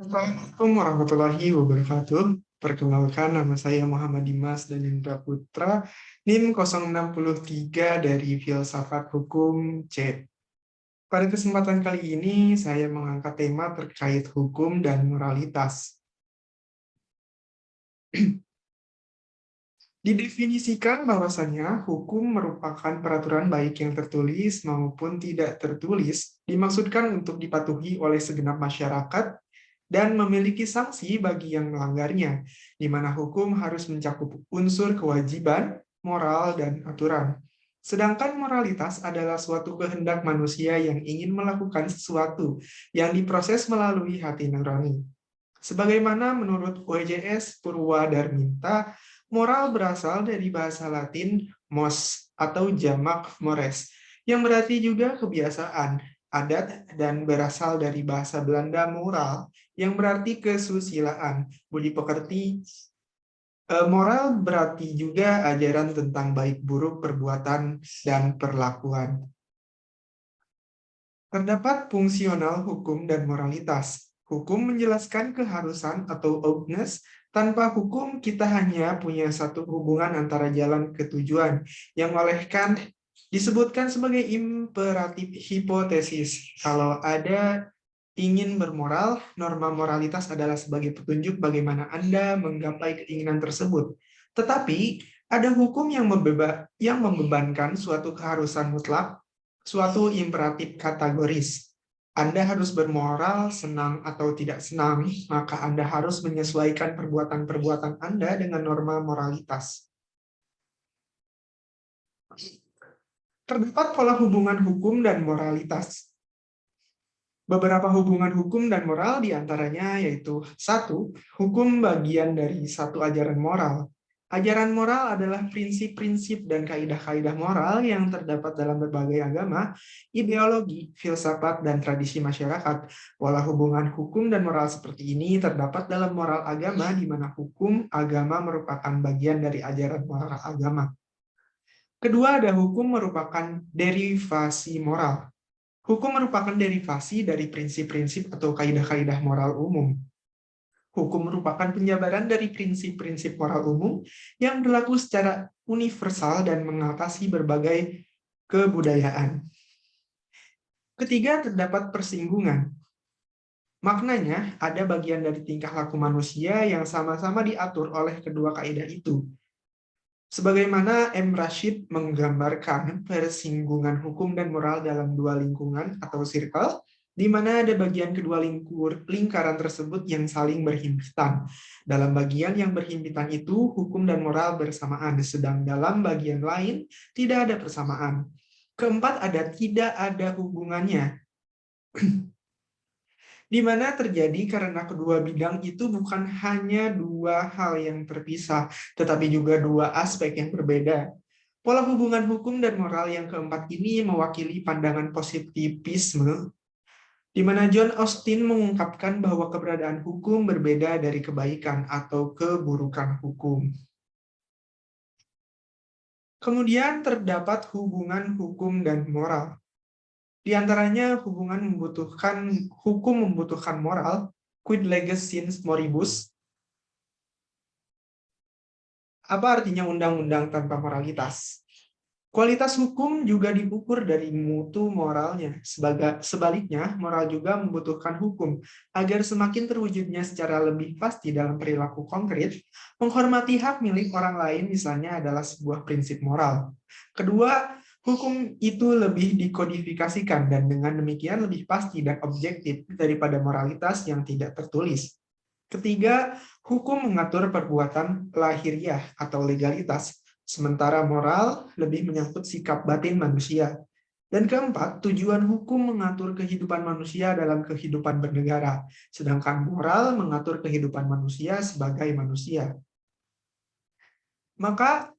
Assalamualaikum warahmatullahi wabarakatuh. Perkenalkan, nama saya Muhammad Dimas dan Indra Putra, NIM 063 dari Filsafat Hukum C. Pada kesempatan kali ini, saya mengangkat tema terkait hukum dan moralitas. Didefinisikan bahwasannya hukum merupakan peraturan baik yang tertulis maupun tidak tertulis, dimaksudkan untuk dipatuhi oleh segenap masyarakat dan memiliki sanksi bagi yang melanggarnya, di mana hukum harus mencakup unsur kewajiban, moral, dan aturan. Sedangkan moralitas adalah suatu kehendak manusia yang ingin melakukan sesuatu yang diproses melalui hati nurani. Sebagaimana menurut WJS Purwadarminta, moral berasal dari bahasa Latin mos atau jamak mores, yang berarti juga kebiasaan, adat, dan berasal dari bahasa Belanda moral, yang berarti kesusilaan, budi pekerti. Moral berarti juga ajaran tentang baik buruk perbuatan dan perlakuan. Terdapat fungsional hukum dan moralitas. Hukum menjelaskan keharusan atau ougness. Tanpa hukum, kita hanya punya satu hubungan antara jalan ke tujuan, yang oleh Kant disebutkan sebagai imperatif hipotesis. Kalau ada ingin bermoral, norma moralitas adalah sebagai petunjuk bagaimana Anda menggapai keinginan tersebut. Tetapi, ada hukum yang membebankan suatu keharusan mutlak, suatu imperatif kategoris. Anda harus bermoral, senang atau tidak senang, maka Anda harus menyesuaikan perbuatan-perbuatan Anda dengan norma moralitas. Terdapat pola hubungan hukum dan moralitas. Beberapa hubungan hukum dan moral diantaranya yaitu: 1. Hukum bagian dari satu ajaran moral. Ajaran moral adalah prinsip-prinsip dan kaidah-kaidah moral yang terdapat dalam berbagai agama, ideologi, filsafat, dan tradisi masyarakat. Pola hubungan hukum dan moral seperti ini terdapat dalam moral agama, di mana hukum agama merupakan bagian dari ajaran moral agama. Kedua, ada hukum merupakan derivasi moral. Hukum merupakan derivasi dari prinsip-prinsip atau kaidah-kaidah moral umum. Hukum merupakan penjabaran dari prinsip-prinsip moral umum yang berlaku secara universal dan mengatasi berbagai kebudayaan. Ketiga, terdapat persinggungan. Maknanya, ada bagian dari tingkah laku manusia yang sama-sama diatur oleh kedua kaidah itu. Sebagaimana M. Rashid menggambarkan persinggungan hukum dan moral dalam dua lingkungan atau circle, di mana ada bagian kedua lingkaran tersebut yang saling berhimpitan. Dalam bagian yang berhimpitan itu, hukum dan moral bersamaan, sedang dalam bagian lain tidak ada persamaan. Keempat, tidak ada hubungannya, di mana terjadi karena kedua bidang itu bukan hanya dua hal yang terpisah, tetapi juga dua aspek yang berbeda. Pola hubungan hukum dan moral yang keempat ini mewakili pandangan positivisme, di mana John Austin mengungkapkan bahwa keberadaan hukum berbeda dari kebaikan atau keburukan hukum. Kemudian terdapat hubungan hukum dan moral. Di antaranya hukum membutuhkan moral, quid leges sint moribus. Apa artinya undang-undang tanpa moralitas? Kualitas hukum juga diukur dari mutu moralnya. Sebaliknya, moral juga membutuhkan hukum agar semakin terwujudnya secara lebih pasti dalam perilaku konkret. Menghormati hak milik orang lain misalnya adalah sebuah prinsip moral. Kedua, hukum itu lebih dikodifikasikan dan dengan demikian lebih pasti dan objektif daripada moralitas yang tidak tertulis. Ketiga, hukum mengatur perbuatan lahiriah atau legalitas, sementara moral lebih menyangkut sikap batin manusia. Dan keempat, tujuan hukum mengatur kehidupan manusia dalam kehidupan bernegara, sedangkan moral mengatur kehidupan manusia sebagai manusia. Maka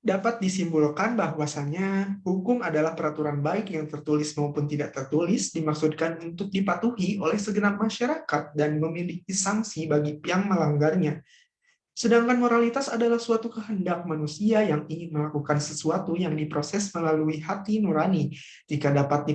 dapat disimpulkan bahwasannya hukum adalah peraturan baik yang tertulis maupun tidak tertulis, dimaksudkan untuk dipatuhi oleh segenap masyarakat dan memiliki sanksi bagi yang melanggarnya. Sedangkan moralitas adalah suatu kehendak manusia yang ingin melakukan sesuatu yang diproses melalui hati nurani. Jika dapat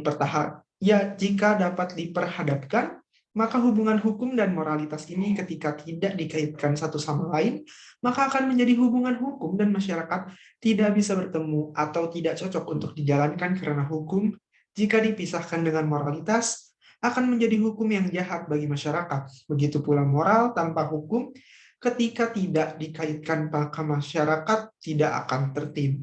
diperhadapkan, Maka hubungan hukum dan moralitas ini ketika tidak dikaitkan satu sama lain, maka akan menjadi hubungan hukum dan masyarakat tidak bisa bertemu atau tidak cocok untuk dijalankan karena hukum, jika dipisahkan dengan moralitas, akan menjadi hukum yang jahat bagi masyarakat. Begitu pula moral tanpa hukum, ketika tidak dikaitkan maka masyarakat tidak akan tertib.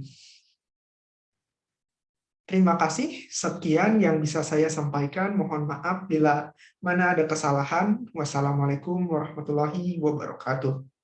Terima kasih. Sekian yang bisa saya sampaikan. Mohon maaf bila mana ada kesalahan. Wassalamualaikum warahmatullahi wabarakatuh.